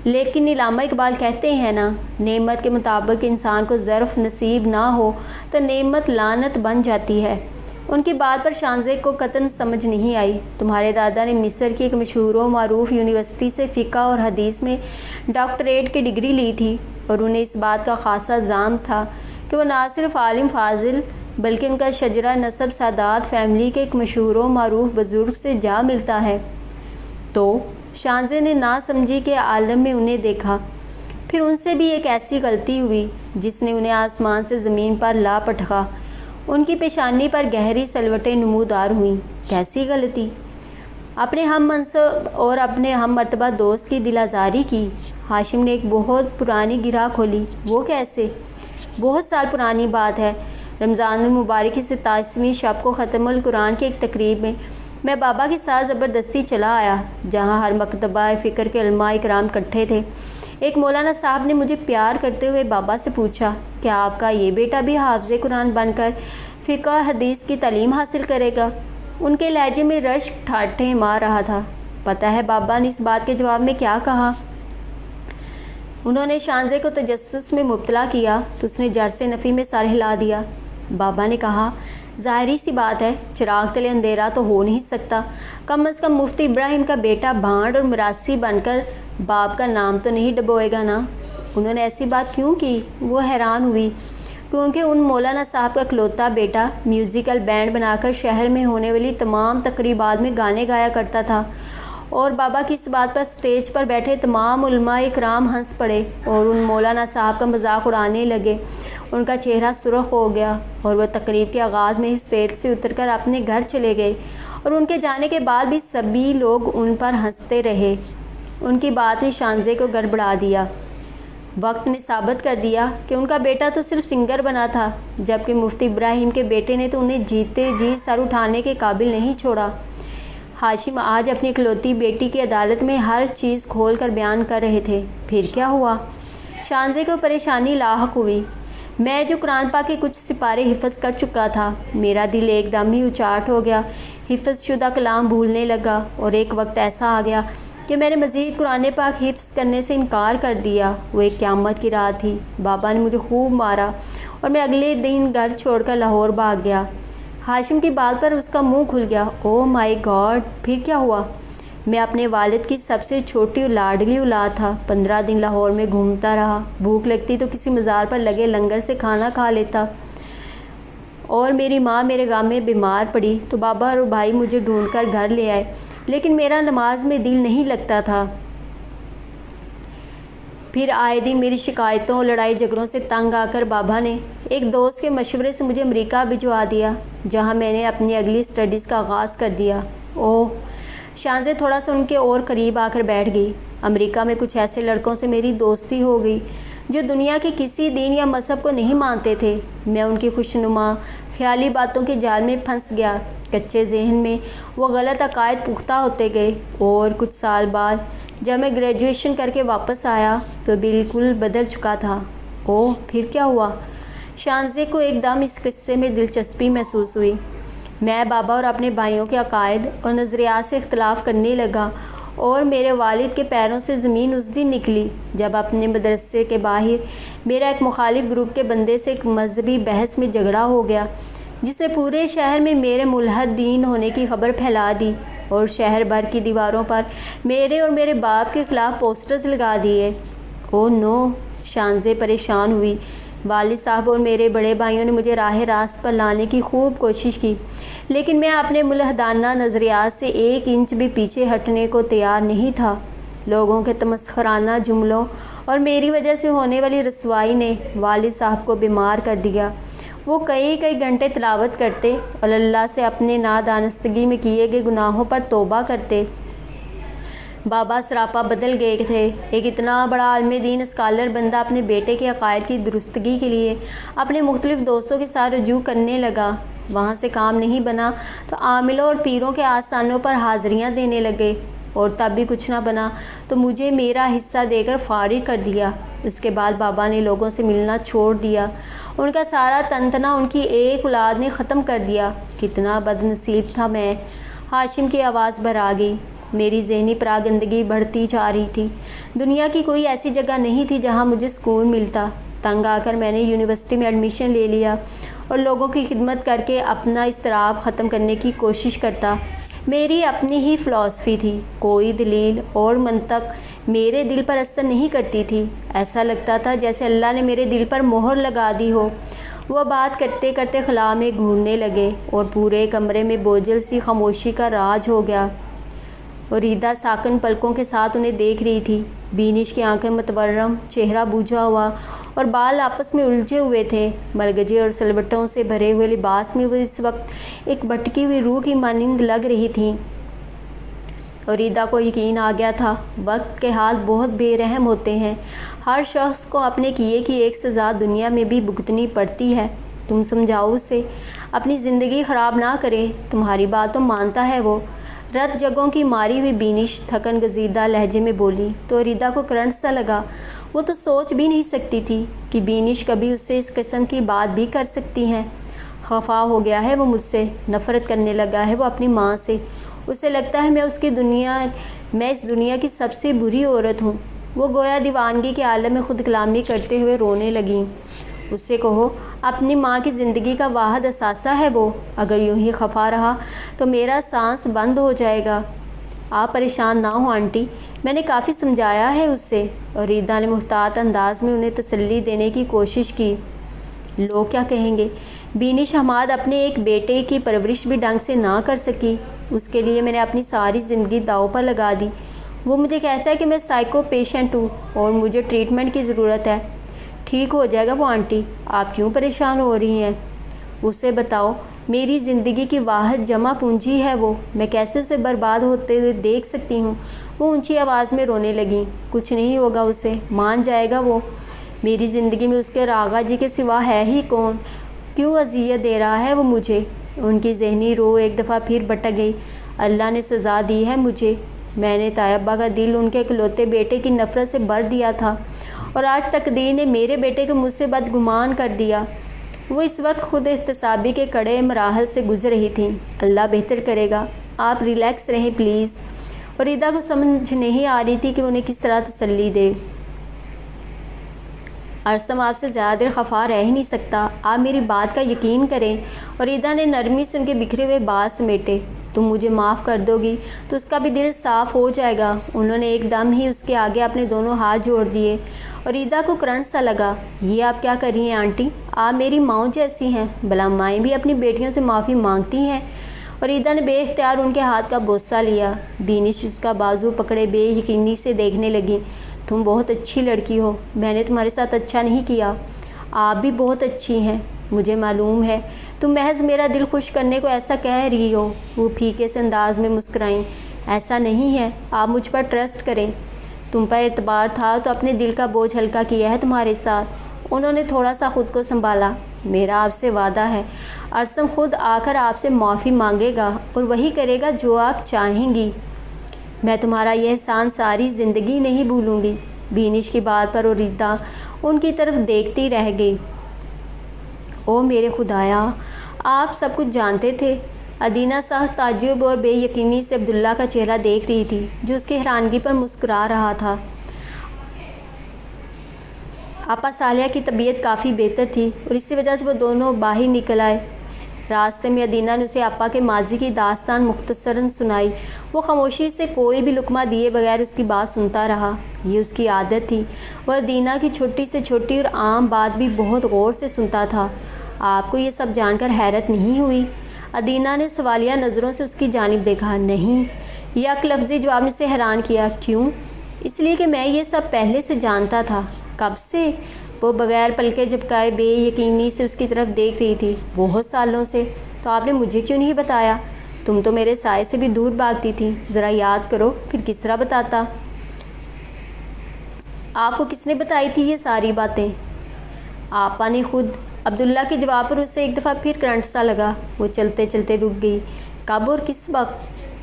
لیکن علامہ اقبال کہتے ہیں نا، نعمت کے مطابق انسان کو ظرف نصیب نہ ہو تو نعمت لعنت بن جاتی ہے۔ ان کی بات پر شانزے کو قطعاً سمجھ نہیں آئی۔ تمہارے دادا نے مصر کی ایک مشہور و معروف یونیورسٹی سے فقہ اور حدیث میں ڈاکٹریٹ کی ڈگری لی تھی، اور انہیں اس بات کا خاصا ذام تھا کہ وہ نہ صرف عالم فاضل بلکہ ان کا شجرہ نسب سادات فیملی کے ایک مشہور و معروف بزرگ سے جا ملتا ہے۔ تو شانزے نے نہ سمجھی کے عالم میں انہیں دیکھا۔ پھر ان سے بھی ایک ایسی غلطی ہوئی جس نے انہیں آسمان سے زمین پر لا پٹکا۔ ان کی پیشانی پر گہری سلوٹیں نمودار ہوئیں۔ کیسی غلطی؟ اپنے ہم منصب اور اپنے ہم مرتبہ دوست کی دل آزاری کی۔ ہاشم نے ایک بہت پرانی گرہ کھولی۔ وہ کیسے؟ بہت سال پرانی بات ہے۔ رمضان المبارک کی 27ویں شب کو ختم القرآن کی ایک تقریب میں بابا کے ساتھ زبردستی چلا آیا، جہاں ہر مکتبہ فکر کے علماء اکرام اکٹھے تھے۔ ایک مولانا صاحب نے مجھے پیار کرتے ہوئے بابا سے پوچھا کہ آپ کا یہ بیٹا بھی حافظ قرآن بن کر فقہ حدیث کی تعلیم حاصل کرے گا؟ ان کے لہجے میں رشک ٹھاٹھیں مار رہا تھا۔ پتہ ہے بابا نے اس بات کے جواب میں کیا کہا؟ انہوں نے شانزے کو تجسس میں مبتلا کیا تو اس نے جڑ سے نفی میں سر ہلا دیا۔ بابا نے کہا، ظاہری سی بات ہے، چراغ تلے اندھیرا تو ہو نہیں سکتا۔ کم از کم مفتی ابراہیم کا بیٹا بھانڈ اور مراسی بن کر باپ کا نام تو نہیں ڈبوئے گا نا؟ انہوں نے ایسی بات کیوں کی؟ وہ حیران ہوئی، کیونکہ ان مولانا صاحب کا اکلوتا بیٹا میوزیکل بینڈ بنا کر شہر میں ہونے والی تمام تقریبات میں گانے گایا کرتا تھا، اور بابا کی اس بات پر سٹیج پر بیٹھے تمام علماء اکرام ہنس پڑے اور ان مولانا صاحب کا مذاق اڑانے لگے۔ ان کا چہرہ سرخ ہو گیا اور وہ تقریب کے آغاز میں ہی اسٹیج سے اتر کر اپنے گھر چلے گئے، اور ان کے جانے کے بعد بھی سبھی لوگ ان پر ہنستے رہے۔ ان کی بات نے شانزے کو گڑبڑا دیا۔ وقت نے ثابت کر دیا کہ ان کا بیٹا تو صرف سنگر بنا تھا، جبکہ مفتی ابراہیم کے بیٹے نے تو انہیں جیتے جی سر اٹھانے کے قابل نہیں چھوڑا۔ ہاشم آج اپنی اکلوتی بیٹی کی عدالت میں ہر چیز کھول کر بیان کر رہے تھے۔ پھر کیا ہوا؟ شانزے کو پریشانی لاحق ہوئی۔ میں جو قرآن پاک کے کچھ سپارے حفظ کر چکا تھا، میرا دل ایک دم ہی اچاٹ ہو گیا، حفظ شدہ کلام بھولنے لگا، اور ایک وقت ایسا آ گیا کہ میں نے مزید قرآن پاک حفظ کرنے سے انکار کر دیا۔ وہ ایک قیامت کی رات تھی۔ بابا نے مجھے خوب مارا اور میں اگلے دن گھر چھوڑ کر لاہور بھاگ گیا۔ ہاشم کی بات پر اس کا منہ کھل گیا۔ اوہ مائی گاڈ! پھر کیا ہوا؟ میں اپنے والد کی سب سے چھوٹی اور لاڈلی اولاد تھا۔ 15 دن لاہور میں گھومتا رہا۔ بھوک لگتی تو کسی مزار پر لگے لنگر سے کھانا کھا لیتا، اور میری ماں میرے غم میں بیمار پڑی تو بابا اور بھائی مجھے ڈھونڈ کر گھر لے آئے، لیکن میرا نماز میں دل نہیں لگتا تھا۔ پھر آئے دن میری شکایتوں اور لڑائی جھگڑوں سے تنگ آ کر بابا نے ایک دوست کے مشورے سے مجھے امریکہ بھجوا دیا، جہاں میں نے اپنی اگلی اسٹڈیز کا آغاز کر دیا۔ اوہ! شانزے تھوڑا سا ان کے اور قریب آ کر بیٹھ گئی۔ امریکہ میں کچھ ایسے لڑکوں سے میری دوستی ہو گئی جو دنیا کے کسی دین یا مذہب کو نہیں مانتے تھے۔ میں ان کی خوشنما خیالی باتوں کے جال میں پھنس گیا۔ کچے ذہن میں وہ غلط عقائد پختہ ہوتے گئے، اور کچھ سال بعد جب میں گریجویشن کر کے واپس آیا تو بالکل بدل چکا تھا، اوہ پھر کیا ہوا؟ شانزے کو ایک دم اس قصے میں دلچسپی محسوس ہوئی۔ میں بابا اور اپنے بھائیوں کے عقائد اور نظریات سے اختلاف کرنے لگا اور میرے والد کے پیروں سے زمین اس دن نکلی جب اپنے مدرسے کے باہر میرا ایک مخالف گروپ کے بندے سے ایک مذہبی بحث میں جھگڑا ہو گیا، جس نے پورے شہر میں میرے ملحد دین ہونے کی خبر پھیلا دی اور شہر بھر کی دیواروں پر میرے اور میرے باپ کے خلاف پوسٹرز لگا دیے۔ اوہ نو! شانزے پریشان ہوئی۔ والد صاحب اور میرے بڑے بھائیوں نے مجھے راہ راست پر لانے کی خوب کوشش کی، لیکن میں اپنے ملحدانہ نظریات سے 1 انچ بھی پیچھے ہٹنے کو تیار نہیں تھا۔ لوگوں کے تمسخرانہ جملوں اور میری وجہ سے ہونے والی رسوائی نے والد صاحب کو بیمار کر دیا۔ وہ کئی گھنٹے تلاوت کرتے اور اللہ سے اپنے نادانستگی میں کیے گئے گناہوں پر توبہ کرتے۔ بابا سراپا بدل گئے تھے۔ ایک اتنا بڑا عالم دین اسکالر بندہ اپنے بیٹے کے عقائد کی درستگی کے لیے اپنے مختلف دوستوں کے ساتھ رجوع کرنے لگا۔ وہاں سے کام نہیں بنا تو عاملوں اور پیروں کے آستانوں پر حاضریاں دینے لگے، اور تب بھی کچھ نہ بنا تو مجھے میرا حصہ دے کر فارغ کر دیا۔ اس کے بعد بابا نے لوگوں سے ملنا چھوڑ دیا۔ ان کا سارا تنتنا ان کی ایک اولاد نے ختم کر دیا۔ کتنا بد نصیب تھا میں! ہاشم کی آواز بھرا گئی۔ میری ذہنی پراگندگی بڑھتی جا رہی تھی۔ دنیا کی کوئی ایسی جگہ نہیں تھی جہاں مجھے سکون ملتا۔ تنگ آ کر میں نے یونیورسٹی میں ایڈمیشن لے لیا اور لوگوں کی خدمت کر کے اپنا اضطراب ختم کرنے کی کوشش کرتا۔ میری اپنی ہی فلسفی تھی، کوئی دلیل اور منطق میرے دل پر اثر نہیں کرتی تھی۔ ایسا لگتا تھا جیسے اللہ نے میرے دل پر مہر لگا دی ہو۔ وہ بات کرتے کرتے خلا میں گھورنے لگے اور پورے کمرے میں بوجھل سی خاموشی کا راج ہو گیا۔ وریدہ ساکن پلکوں کے ساتھ انہیں دیکھ رہی تھی۔ بینش کی آنکھیں متورم، چہرہ بوجھا ہوا اور بال آپس میں الجھے ہوئے تھے۔ ملگجے اور سلوٹوں سے بھرے ہوئے لباس میں وہ اس وقت ایک بھٹکی ہوئی روح کی مانند لگ رہی تھیں۔ وریدہ کو یقین آ گیا تھا، وقت کے حال بہت بے رحم ہوتے ہیں۔ ہر شخص کو اپنے کیے کی ایک سزا دنیا میں بھی بھگتنی پڑتی ہے۔ تم سمجھاؤ اسے، اپنی زندگی خراب نہ کرے، تمہاری بات تو مانتا ہے وہ۔ رت جگہوں کی ماری ہوئی بینش تھکن گزیدہ لہجے میں بولی تو وریدہ کو کرنٹ سا لگا۔ وہ تو سوچ بھی نہیں سکتی تھی کہ بینش کبھی اس سے اس قسم کی بات بھی کر سکتی ہیں۔ خفا ہو گیا ہے وہ مجھ سے، نفرت کرنے لگا ہے وہ اپنی ماں سے۔ اسے لگتا ہے میں اس دنیا کی سب سے بری عورت ہوں۔ وہ گویا دیوانگی کے عالم میں خود کلامی کرتے ہوئے رونے لگیں۔ اس سے کہو اپنی ماں کی زندگی کا واحد اثاثہ ہے وہ۔ اگر یوں ہی خفا رہا تو میرا سانس بند ہو جائے گا۔ آپ پریشان نہ ہو آنٹی، میں نے کافی سمجھایا ہے اس سے۔ اور ریدا نے محتاط انداز میں انہیں تسلی دینے کی کوشش کی۔ لوگ کیا کہیں گے؟ بینش حماد اپنے ایک بیٹے کی پرورش بھی ڈھنگ سے نہ کر سکی۔ اس کے لیے میں نے اپنی ساری زندگی داؤ پر لگا دی۔ وہ مجھے کہتا ہے کہ میں سائیکو پیشنٹ ہوں اور مجھے ٹریٹمنٹ کی ضرورت ہے۔ ٹھیک ہو جائے گا وہ آنٹی، آپ کیوں پریشان ہو رہی ہیں؟ اسے بتاؤ میری زندگی کی واحد جمع پونجی ہے وہ، میں کیسے اسے برباد ہوتے ہوئے دیکھ سکتی ہوں؟ وہ اونچی آواز میں رونے لگیں۔ کچھ نہیں ہوگا اسے، مان جائے گا وہ۔ میری زندگی میں اس کے اور آغا جی کے سوا ہے ہی کون؟ کیوں اذیت دے رہا ہے وہ مجھے؟ ان کی ذہنی روح ایک دفعہ پھر بھٹک گئی۔ اللہ نے سزا دی ہے مجھے۔ میں نے طیبہ کا دل ان کے اکلوتے بیٹے کی نفرت سے بھر دیا تھا، اور آج تقدیر نے میرے بیٹے کو مجھ سے بدگمان کر دیا۔ وہ اس وقت خود احتسابی کے کڑے مراحل سے گزر رہی تھیں۔ اللہ بہتر کرے گا، آپ ریلیکس رہیں پلیز۔ اور ریدا کو سمجھ نہیں آ رہی تھی کہ انہیں کس طرح تسلی دے۔ ارسم آپ سے زیادہ دیر خفا رہ ہی نہیں سکتا، آپ میری بات کا یقین کریں۔ اور ریدا نے نرمی سے ان کے بکھرے ہوئے بال سمیٹے۔ تم مجھے معاف کر دو گی تو اس کا بھی دل صاف ہو جائے گا۔ انہوں نے ایک دم ہی اس کے آگے اپنے دونوں ہاتھ جوڑ دیے، اور ریدا کو کرنٹ سا لگا۔ یہ آپ کیا کر رہی ہیں آنٹی؟ آپ میری ماؤں جیسی ہیں، بھلا مائیں بھی اپنی بیٹیوں سے معافی مانگتی ہیں۔ اور ریدا نے بے اختیار ان کے ہاتھ کا بوسہ لیا۔ بینش اس کا بازو پکڑے بے یقینی سے دیکھنے لگی۔ تم بہت اچھی لڑکی ہو، میں نے تمہارے ساتھ اچھا نہیں کیا۔ آپ بھی بہت اچھی ہیں، مجھے معلوم ہے، تم محض میرا دل خوش کرنے کو ایسا کہہ رہی ہو۔ وہ پھیکے سے انداز میں مسکرائیں۔ ایسا نہیں ہے، آپ مجھ پر ٹرسٹ کریں۔ تم پر اعتبار تھا تو اپنے دل کا بوجھ ہلکا کیا ہے تمہارے ساتھ۔ انہوں نے تھوڑا سا خود کو سنبھالا۔ میرا آپ سے وعدہ ہے، ارسم خود آ کر آپ سے معافی مانگے گا اور وہی کرے گا جو آپ چاہیں گی۔ میں تمہارا یہ احسان ساری زندگی نہیں بھولوں گی۔ بینش کی بات پر اوریدا ان کی طرف دیکھتی رہ گئی۔ او میرے خدایا، آپ سب کچھ جانتے تھے؟ ادینہ سخت تعجب اور بے یقینی سے عبداللہ کا چہرہ دیکھ رہی تھی جو اس کی حیرانگی پر مسکرا رہا تھا۔ آپا صالحہ کی طبیعت کافی بہتر تھی اور اسی وجہ سے وہ دونوں باہر نکل آئے۔ راستے میں ادینہ نے اسے آپا کے ماضی کی داستان مختصراً سنائی۔ وہ خاموشی سے کوئی بھی لقمہ دیے بغیر اس کی بات سنتا رہا۔ یہ اس کی عادت تھی۔ وہ ادینہ کی چھوٹی سے چھوٹی اور عام بات بھی بہت غور سے سنتا تھا۔ آپ کو یہ سب جان کر حیرت نہیں ہوئی؟ ادینہ نے سوالیہ نظروں سے اس کی جانب دیکھا۔ نہیں، یک لفظی جواب نے اسے حیران کیا۔ کیوں؟ اس لیے کہ میں یہ سب پہلے سے جانتا تھا۔ کب سے؟ وہ بغیر پلکیں جھپکائے بے یقینی سے اس کی طرف دیکھ رہی تھی۔ بہت سالوں سے۔ تو آپ نے مجھے کیوں نہیں بتایا؟ تم تو میرے سائے سے بھی دور بھاگتی تھی۔ ذرا یاد کرو، پھر کس طرح بتاتا؟ آپ کو کس نے بتائی تھی یہ ساری باتیں؟ آپا نے خود۔ عبداللہ کے جواب پر اسے ایک دفعہ پھر کرنٹ سا لگا۔ وہ چلتے چلتے رک گئی۔ کب اور کس وقت؟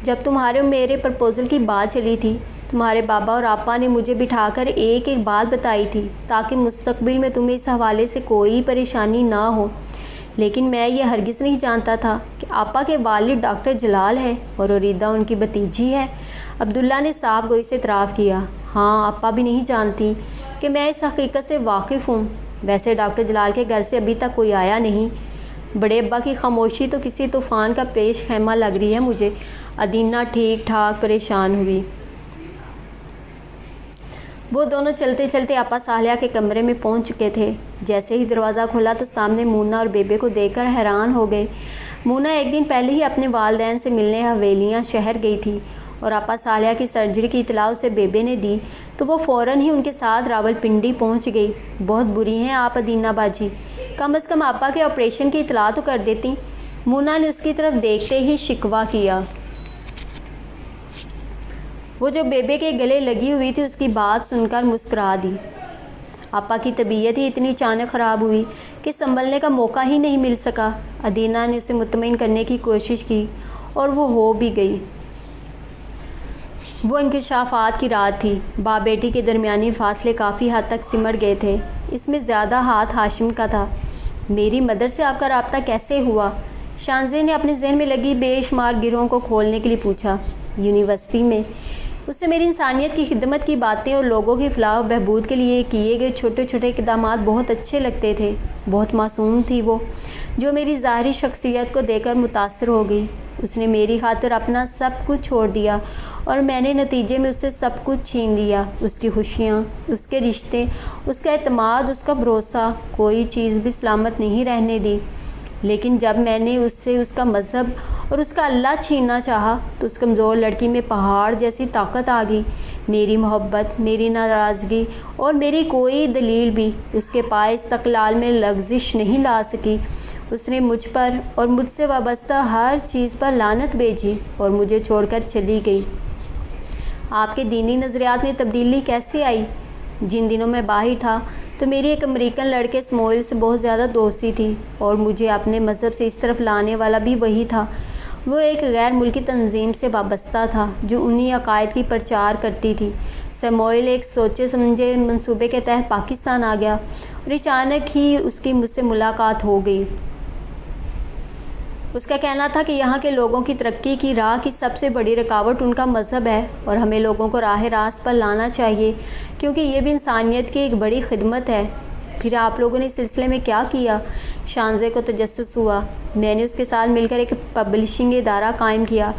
جب تمہارے اور میرے پرپوزل کی بات چلی تھی، تمہارے بابا اور آپا نے مجھے بٹھا کر ایک ایک بات بتائی تھی تاکہ مستقبل میں تمہیں اس حوالے سے کوئی پریشانی نہ ہو۔ لیکن میں یہ ہرگز نہیں جانتا تھا کہ آپا کے والد ڈاکٹر جلال ہیں اور اوریدا ان کی بھتیجی ہے۔ عبداللہ نے صاف گوئی سے اعتراف کیا۔ ہاں، آپا بھی نہیں جانتی کہ میں اس حقیقت سے واقف ہوں۔ ویسے ڈاکٹر جلال کے گھر سے ابھی تک کوئی آیا نہیں۔ بڑے ابا کی خاموشی تو کسی طوفان کا پیش خیمہ لگ رہی ہے مجھے۔ ادینہ ٹھیک ٹھاک پریشان ہوئی۔ وہ دونوں چلتے چلتے آپا صالحہ کے کمرے میں پہنچ چکے تھے۔ جیسے ہی دروازہ کھلا تو سامنے مونا اور بیبے کو دیکھ کر حیران ہو گئے۔ مونا ایک دن پہلے ہی اپنے والدین سے ملنے حویلیاں شہر گئی تھی اور آپا صالحہ کی سرجری کی اطلاع اسے بیبے نے دی تو وہ فوراً ہی ان کے ساتھ راولپنڈی پہنچ گئی۔ بہت بری ہیں آپ ادینہ باجی، کم از کم آپا کے آپریشن کی اطلاع تو کر دیتی۔ مونا نے اس کی طرف دیکھتے ہی شکوہ کیا۔ وہ جو بیبے کے گلے لگی ہوئی تھی اس کی بات سن کر مسکرا دی۔ آپا کی طبیعت ہی اتنی اچانک خراب ہوئی کہ سنبھلنے کا موقع ہی نہیں مل سکا۔ ادینہ نے اسے مطمئن کرنے کی کوشش کی اور وہ ہو بھی گئی۔ وہ انکشافات کی رات تھی۔ باپ بیٹی کے درمیانی فاصلے کافی حد تک سمٹ گئے تھے۔ اس میں زیادہ ہاتھ ہاشم کا تھا۔ میری مدر سے آپ کا رابطہ کیسے ہوا؟ شانزے نے اپنے ذہن میں لگی بے شمار گرہوں کو کھولنے کے لیے پوچھا۔ یونیورسٹی میں اسے میری انسانیت کی خدمت کی باتیں اور لوگوں کی فلاح و بہبود کے لیے کیے گئے چھوٹے چھوٹے اقدامات بہت اچھے لگتے تھے۔ بہت معصوم تھی وہ، جو میری ظاہری شخصیت کو دیکھ کر متاثر ہو گئی۔ اس نے میری خاطر اپنا سب کچھ چھوڑ دیا اور میں نے نتیجے میں اس سے سب کچھ چھین لیا۔ اس کی خوشیاں، اس کے رشتے، اس کا اعتماد، اس کا بھروسہ، کوئی چیز بھی سلامت نہیں رہنے دی۔ لیکن جب میں نے اس سے اس کا مذہب اور اس کا اللہ چھیننا چاہا تو اس کمزور لڑکی میں پہاڑ جیسی طاقت آ گئی۔ میری محبت، میری ناراضگی اور میری کوئی دلیل بھی اس کے پائے استقلال میں لغزش نہیں لا سکی۔ اس نے مجھ پر اور مجھ سے وابستہ ہر چیز پر لعنت بھیجی اور مجھے چھوڑ کر چلی گئی۔ آپ کے دینی نظریات میں تبدیلی کیسے آئی؟ جن دنوں میں باہر تھا تو میری ایک امریکن لڑکے سموئل سے بہت زیادہ دوستی تھی اور مجھے اپنے مذہب سے اس طرف لانے والا بھی وہی تھا۔ وہ ایک غیر ملکی تنظیم سے وابستہ تھا جو انہی عقائد کی پرچار کرتی تھی۔ سموئل ایک سوچے سمجھے منصوبے کے تحت پاکستان آ گیا اور اچانک ہی اس کی مجھ سے ملاقات ہو گئی۔ اس کا کہنا تھا کہ یہاں کے لوگوں کی ترقی کی راہ کی سب سے بڑی رکاوٹ ان کا مذہب ہے اور ہمیں لوگوں کو راہ راست پر لانا چاہیے کیونکہ یہ بھی انسانیت کی ایک بڑی خدمت ہے۔ پھر آپ لوگوں نے اس سلسلے میں کیا کیا؟ شانزے کو تجسس ہوا۔ میں نے اس کے ساتھ مل کر ایک پبلشنگ ادارہ قائم کیا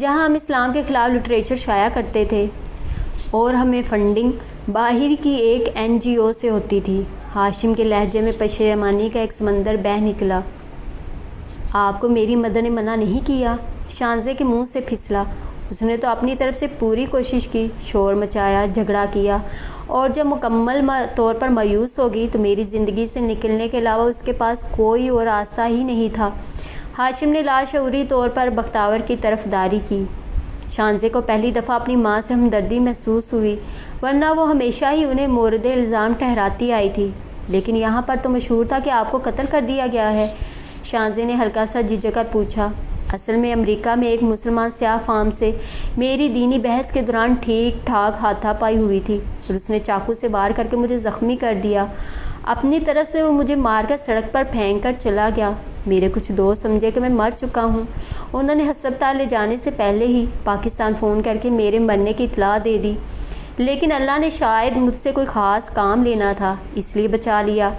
جہاں ہم اسلام کے خلاف لٹریچر شائع کرتے تھے اور ہمیں فنڈنگ باہر کی ایک NGO سے ہوتی تھی۔ ہاشم کے لہجے میں پشیمانی کا ایک سمندر بہہ نکلا۔ آپ کو میری مدر نے منع نہیں کیا؟ شانزے کے منہ سے پھسلا۔ اس نے تو اپنی طرف سے پوری کوشش کی، شور مچایا، جھگڑا کیا اور جب مکمل طور پر مایوس ہو گئی تو میری زندگی سے نکلنے کے علاوہ اس کے پاس کوئی اور راستہ ہی نہیں تھا۔ ہاشم نے لاشعوری طور پر بختیور کی طرفداری کی۔ شانزے کو پہلی دفعہ اپنی ماں سے ہمدردی محسوس ہوئی، ورنہ وہ ہمیشہ ہی انہیں مورد الزام ٹھہراتی آئی تھی۔ لیکن یہاں پر تو مشہور تھا کہ آپ کو قتل کر دیا گیا ہے۔ شانزے نے ہلکا سا جھجک کر پوچھا۔ اصل میں امریکہ میں ایک مسلمان سیاہ فام سے میری دینی بحث کے دوران ٹھیک ٹھاک ہاتھا پائی ہوئی تھی اور اس نے چاقو سے وار کر کے مجھے زخمی کر دیا۔ اپنی طرف سے وہ مجھے مار کر سڑک پر پھینک کر چلا گیا۔ میرے کچھ دوست سمجھے کہ میں مر چکا ہوں۔ انہوں نے ہسپتال لے جانے سے پہلے ہی پاکستان فون کر کے میرے مرنے کی اطلاع دے دی، لیکن اللہ نے شاید مجھ سے کوئی خاص کام لینا تھا اس لیے بچا لیا۔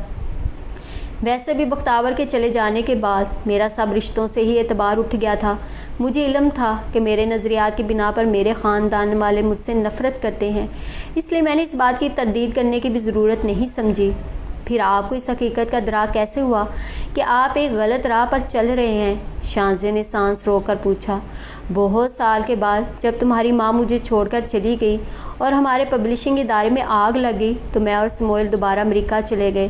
ویسے بھی بختاور کے چلے جانے کے بعد میرا سب رشتوں سے ہی اعتبار اٹھ گیا تھا۔ مجھے علم تھا کہ میرے نظریات کی بنا پر میرے خاندان والے مجھ سے نفرت کرتے ہیں، اس لیے میں نے اس بات کی تردید کرنے کی بھی ضرورت نہیں سمجھی۔ پھر آپ کو اس حقیقت کا ادراک کیسے ہوا کہ آپ ایک غلط راہ پر چل رہے ہیں؟ شانزے نے سانس روک کر پوچھا۔ بہت سال کے بعد جب تمہاری ماں مجھے چھوڑ کر چلی گئی اور ہمارے پبلشنگ ادارے میں آگ لگ گئی تو میں اور سموئل دوبارہ امریکہ چلے گئے۔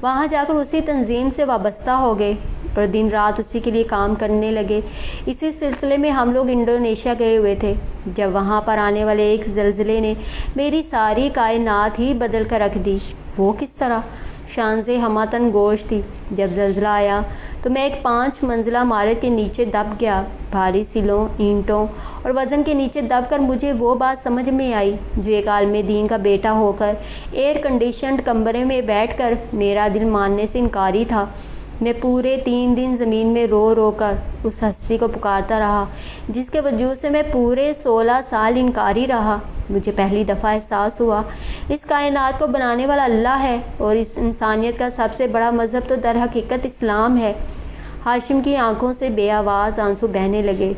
وہاں جا کر اسی تنظیم سے وابستہ ہو گئے اور دن رات اسی کے لیے کام کرنے لگے۔ اسی سلسلے میں ہم لوگ انڈونیشیا گئے ہوئے تھے، جب وہاں پر آنے والے ایک زلزلے نے میری ساری کائنات ہی بدل کر رکھ دی۔ وہ کس طرح؟ شانزے ہماتن گوش تھی۔ جب زلزلہ آیا تو میں ایک 5 منزلہ عمارت کے نیچے دب گیا۔ بھاری سلوں، اینٹوں اور وزن کے نیچے دب کر مجھے وہ بات سمجھ میں آئی جو ایک عالم دین کا بیٹا ہو کر ایئر کنڈیشنڈ کمرے میں بیٹھ کر میرا دل ماننے سے انکاری تھا۔ میں پورے 3 دن زمین میں رو رو کر اس ہستی کو پکارتا رہا جس کے وجود سے میں پورے 16 سال انکاری رہا۔ مجھے پہلی دفعہ احساس ہوا اس کائنات کو بنانے والا اللہ ہے اور اس انسانیت کا سب سے بڑا مذہب تو در حقیقت اسلام ہے۔ ہاشم کی آنکھوں سے بے آواز آنسو بہنے لگے۔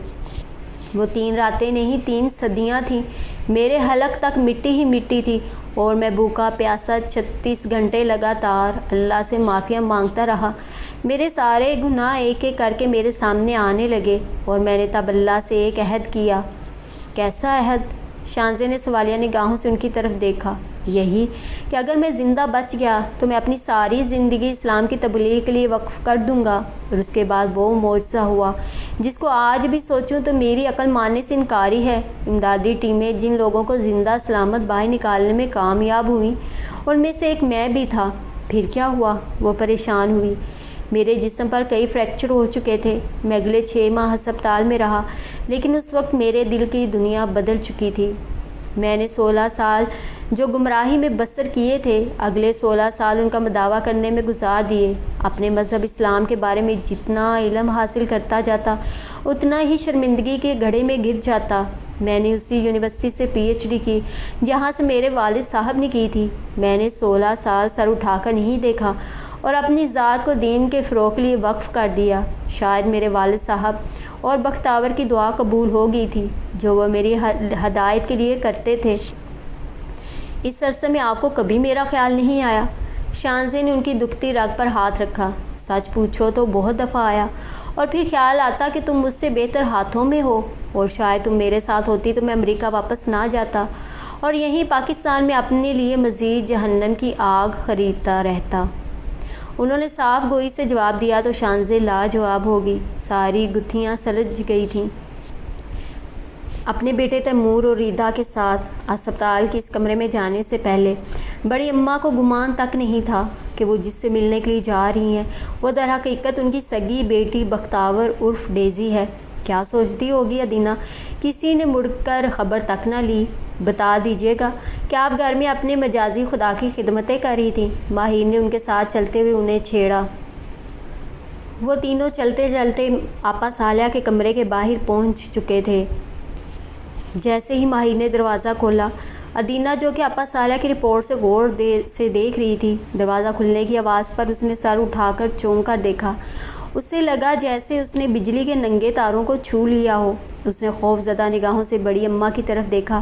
وہ 3 راتیں نہیں 3 صدیاں تھیں۔ میرے حلق تک مٹی ہی مٹی تھی اور میں بھوکا پیاسا 36 گھنٹے لگاتار اللہ سے معافیاں مانگتا رہا۔ میرے سارے گناہ ایک ایک کر کے میرے سامنے آنے لگے اور میں نے تب اللہ سے ایک عہد کیا۔ کیسا عہد؟ شانزے نے سوالیہ نگاہوں سے ان کی طرف دیکھا۔ یہی کہ اگر میں زندہ بچ گیا تو میں اپنی ساری زندگی اسلام کی تبلیغ کے لیے وقف کر دوں گا۔ اور اس کے بعد وہ معجزہ ہوا جس کو آج بھی سوچوں تو میری عقل ماننے سے انکاری ہے۔ امدادی ٹیمیں جن لوگوں کو زندہ سلامت باہر نکالنے میں کامیاب ہوئیں ان میں سے ایک میں بھی تھا۔ پھر کیا ہوا؟ وہ پریشان ہوئی۔ میرے جسم پر کئی فریکچر ہو چکے تھے۔ میں اگلے 6 ماہ ہسپتال میں رہا، لیکن اس وقت میرے دل کی دنیا بدل چکی تھی۔ میں نے 16 سال جو گمراہی میں بسر کیے تھے، اگلے 16 سال ان کا مداوع کرنے میں گزار دیے۔ اپنے مذہب اسلام کے بارے میں جتنا علم حاصل کرتا جاتا اتنا ہی شرمندگی کے گڑھے میں گر جاتا۔ میں نے اسی یونیورسٹی سے PhD کی جہاں سے میرے والد صاحب نے کی تھی۔ میں نے 16 سال سر اٹھا کر نہیں دیکھا اور اپنی ذات کو دین کے فروغ کے لیے وقف کر دیا۔ شاید میرے والد صاحب اور بختاور کی دعا قبول ہو گئی تھی جو وہ میری ہدایت کے لیے کرتے تھے۔ اس عرصے میں آپ کو کبھی میرا خیال نہیں آیا؟ شانزے نے ان کی دکھتی رگ پر ہاتھ رکھا۔ سچ پوچھو تو بہت دفعہ آیا، اور پھر خیال آتا کہ تم مجھ سے بہتر ہاتھوں میں ہو اور شاید تم میرے ساتھ ہوتی تو میں امریکہ واپس نہ جاتا اور یہیں پاکستان میں اپنے لیے مزید جہنم کی آگ خریدتا رہتا۔ انہوں نے صاف گوئی سے جواب دیا تو شانزے لاجواب ہو گئی۔ ساری گتھیاں سلجھ گئی تھیں۔ اپنے بیٹے تیمور اور ریدا کے ساتھ اسپتال کے اس کمرے میں جانے سے پہلے بڑی اماں کو گمان تک نہیں تھا کہ وہ جس سے ملنے کے لیے جا رہی ہیں وہ در حقیقت ان کی سگی بیٹی بختاور عرف ڈیزی ہے۔ کیا سوچتی ہوگی ادینہ؟ کسی نے مڑ کر خبر تک نہ لی۔ بتا دیجیے گا کہ آپ گھر میں اپنے مجازی خدا کی خدمتیں کر رہی تھیں۔ ماہر نے ان کے ساتھ چلتے ہوئے انہیں چھیڑا۔ وہ تینوں چلتے چلتے آپا صالحہ کے کمرے کے باہر پہنچ چکے تھے۔ جیسے ہی ماہر نے دروازہ کھولا، ادینہ جو کہ آپا صالحہ کی رپورٹ سے غور سے دیکھ رہی تھی، دروازہ کھلنے کی آواز پر اس نے سر اٹھا کر چونک کر دیکھا۔ اسے لگا جیسے اس نے بجلی کے ننگے تاروں کو چھو لیا ہو۔ اس نے خوف زدہ نگاہوں سے بڑی اماں کی طرف دیکھا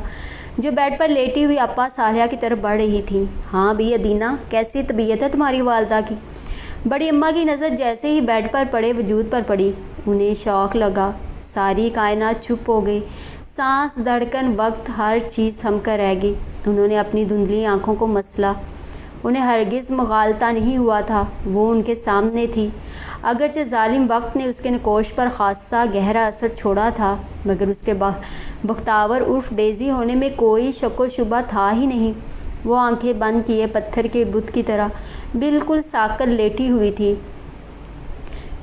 جو بیڈ پر لیٹی ہوئی آپا صالحہ کی طرف بڑھ رہی تھی۔ ہاں بھی ادینہ، کیسی طبیعت ہے تمہاری والدہ کی؟ بڑی اماں کی نظر جیسے ہی بیڈ پر پڑے وجود پر پڑی، انہیں شوق لگا۔ ساری کائنات چپ ہو گئی، سانس دھڑکن وقت ہر چیز تھم کر رہ گئی۔ انہوں نے اپنی دھندلی آنکھوں کو مسلا۔ انہیں ہرگز مغالطہ نہیں ہوا تھا، وہ ان کے سامنے تھی۔ اگرچہ ظالم وقت نے اس کے نکوش پر خاصا گہرا اثر چھوڑا تھا، مگر اس کے بختاور عرف ڈیزی ہونے میں کوئی شک و شبہ تھا ہی نہیں۔ وہ آنکھیں بند کیے پتھر کے بت کی طرح بالکل ساکت لیٹی ہوئی تھی۔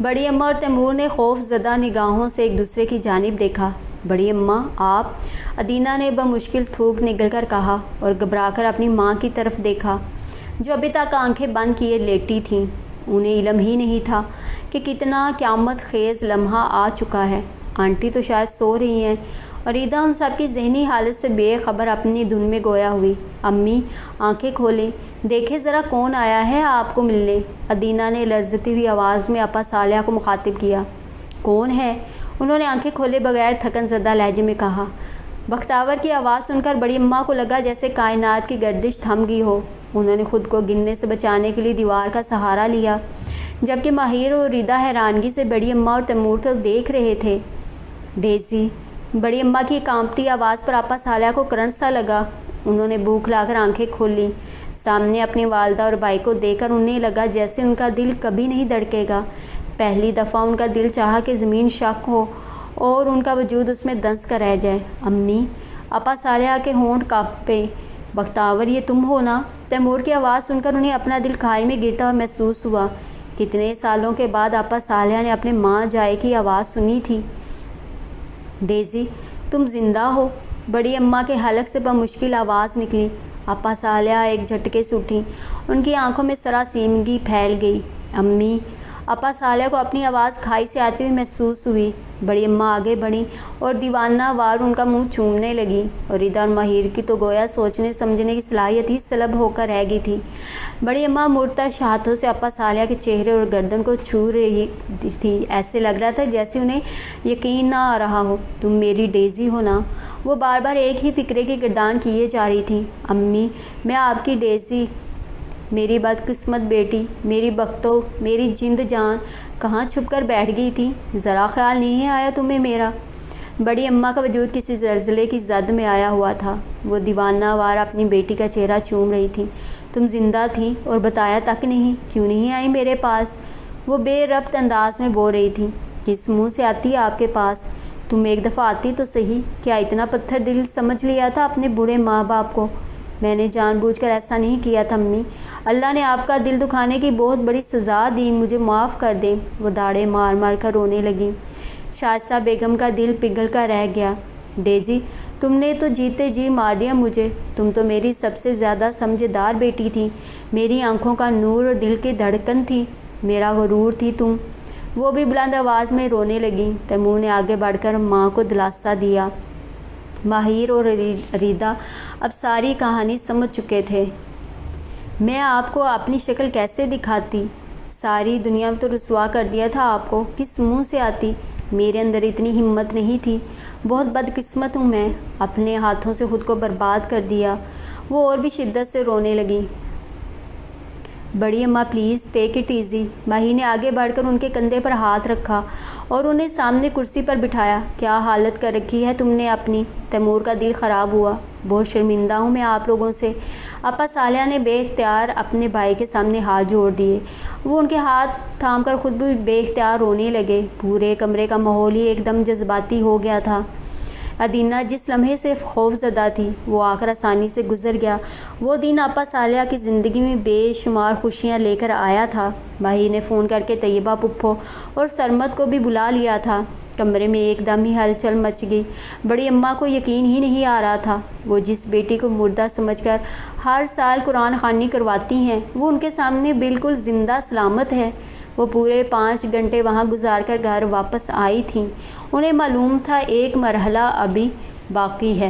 بڑی اماں اور تیمور نے خوف زدہ نگاہوں سے ایک دوسرے کی جانب دیکھا۔ بڑی اماں آپ؟ ادینہ نے بمشکل تھوک نگل کر کہا اور گھبرا کر اپنی ماں کی طرف دیکھا جو ابھی تک آنکھیں بند کیے لیٹی تھیں۔ انہیں علم ہی نہیں تھا کہ کتنا قیامت خیز لمحہ آ چکا ہے۔ آنٹی تو شاید سو رہی ہیں، اور ریدا ان سب کی ذہنی حالت سے بے خبر اپنی دھن میں گویا ہوئی۔ امی آنکھیں کھولیں، دیکھیں ذرا کون آیا ہے آپ کو ملنے۔ ادینہ نے لرزتی ہوئی آواز میں اپا صالحہ کو مخاطب کیا۔ کون ہے؟ انہوں نے آنکھیں کھولے بغیر تھکن زدہ لہجے میں کہا۔ بختاور کی آواز سن کر بڑی اماں کو لگا جیسے کائنات کی گردش تھم گئی ہو۔ انہوں نے خود کو گرنے سے بچانے کے لیے دیوار کا سہارا لیا، جبکہ ماہر اور ریدا حیرانگی سے بڑی اماں اور تیمور کو دیکھ رہے تھے۔ ڈیزی! بڑی اماں کی کانپتی آواز پر آپا صالحہ کو کرنٹ سا لگا۔ انہوں نے بھوک لا کر آنکھیں کھول لیں۔ سامنے اپنی والدہ اور بھائی کو دیکھ کر انہیں لگا جیسے ان کا دل کبھی نہیں دھڑکے گا۔ پہلی دفعہ ان کا دل چاہا کہ زمین شک ہو اور ان کا وجود اس میں دنس کر رہ جائے۔ امی! آپا صالحہ کے ہونٹ کانپے۔ بختاور یہ تم ہو نا؟ تیمور کی آواز سن کر انہیں اپنا دل کھائی میں گرتا ہوا محسوس ہوا۔ کتنے سالوں کے بعد آپا صالحہ نے اپنے ماں جائے کی آواز سنی تھی۔ ڈیزی تم زندہ ہو؟ بڑی اماں کے حلق سے بمشکل آواز نکلی۔ آپا صالحہ ایک جھٹکے سے اٹھیں، ان کی آنکھوں میں سراسیمگی پھیل گئی۔ امی! آپا صالحہ کو اپنی آواز کھائی سے آتی ہوئی محسوس ہوئی۔ بڑی اماں آگے بڑھیں اور دیوانہ وار ان کا منہ چومنے لگیں، اور ریدا اور ماہر کی تو گویا سوچنے سمجھنے کی صلاحیت ہی سلب ہو کر رہ گئی تھی۔ بڑی اماں مرتعش ہاتھوں سے آپا صالحہ کے چہرے اور گردن کو چھو رہی تھی، ایسے لگ رہا تھا جیسے انہیں یقین نہ آ رہا ہو۔ تم میری ڈیزی ہو نا؟ وہ بار بار ایک ہی فکرے کی گردان کیے جا رہی تھیں۔ امی میں آپ کی ڈیزی، میری بدقسمت بیٹی، میری بختو، میری جند جان، کہاں چھپ کر بیٹھ گئی تھی؟ ذرا خیال نہیں آیا تمہیں میرا؟ بڑی اماں کا وجود کسی زلزلے کی زد میں آیا ہوا تھا۔ وہ دیوانہ وار اپنی بیٹی کا چہرہ چوم رہی تھی۔ تم زندہ تھی اور بتایا تک نہیں؟ کیوں نہیں آئی میرے پاس؟ وہ بے ربط انداز میں بول رہی تھی۔ کس منہ سے آتی آپ کے پاس؟ تم ایک دفعہ آتی تو صحیح۔ کیا اتنا پتھر دل سمجھ لیا تھا اپنے بوڑھے ماں باپ کو؟ میں نے جان بوجھ کر ایسا نہیں کیا تھا امی۔ اللہ نے آپ کا دل دکھانے کی بہت بڑی سزا دی، مجھے معاف کر دیں۔ وہ داڑھیں مار مار کر رونے لگیں۔ شائستہ بیگم کا دل پگھل کر رہ گیا۔ ڈیزی تم نے تو جیتے جی مار دیا مجھے۔ تم تو میری سب سے زیادہ سمجھدار بیٹی تھی، میری آنکھوں کا نور اور دل کی دھڑکن تھی، میرا غرور تھی تم۔ وہ بھی بلند آواز میں رونے لگیں۔ تیمور نے آگے بڑھ کر ماں کو دلاسا دیا۔ ماہر اور ریدا اب ساری کہانی سمجھ چکے تھے۔ میں آپ کو اپنی شکل کیسے دکھاتی؟ ساری دنیا میں تو رسوا کر دیا تھا آپ کو، کس منہ سے آتی؟ میرے اندر اتنی ہمت نہیں تھی، بہت بدقسمت ہوں میں، اپنے ہاتھوں سے خود کو برباد کر دیا۔ وہ اور بھی شدت سے رونے لگیں۔ بڑی اماں پلیز ٹیک اٹ ایزی۔ ماہی نے آگے بڑھ کر ان کے کندھے پر ہاتھ رکھا اور انہیں سامنے کرسی پر بٹھایا۔ کیا حالت کر رکھی ہے تم نے اپنی؟ تیمور کا دل خراب ہوا۔ بہت شرمندہ ہوں میں آپ لوگوں سے۔ آپا صالحہ نے بے اختیار اپنے بھائی کے سامنے ہاتھ جوڑ دیے۔ وہ ان کے ہاتھ تھام کر خود بھی بے اختیار رونے لگے۔ پورے کمرے کا ماحول ہی ایک دم جذباتی ہو گیا تھا۔ ادینہ جس لمحے سے خوف زدہ تھی وہ آ کر آسانی سے گزر گیا۔ وہ دن آپا صالحہ کی زندگی میں بے شمار خوشیاں لے کر آیا تھا۔ ماہی نے فون کر کے طیبہ پھپھو اور سرمد کو بھی بلا لیا تھا۔ کمرے میں ایک دم ہی ہلچل مچ گئی۔ بڑی اماں کو یقین ہی نہیں آ رہا تھا۔ وہ جس بیٹی کو مردہ سمجھ کر ہر سال قرآن خوانی کرواتی ہیں، وہ ان کے سامنے بالکل زندہ سلامت ہے۔ وہ پورے 5 گھنٹے وہاں گزار کر گھر واپس آئی تھیں۔ انہیں معلوم تھا ایک مرحلہ ابھی باقی ہے۔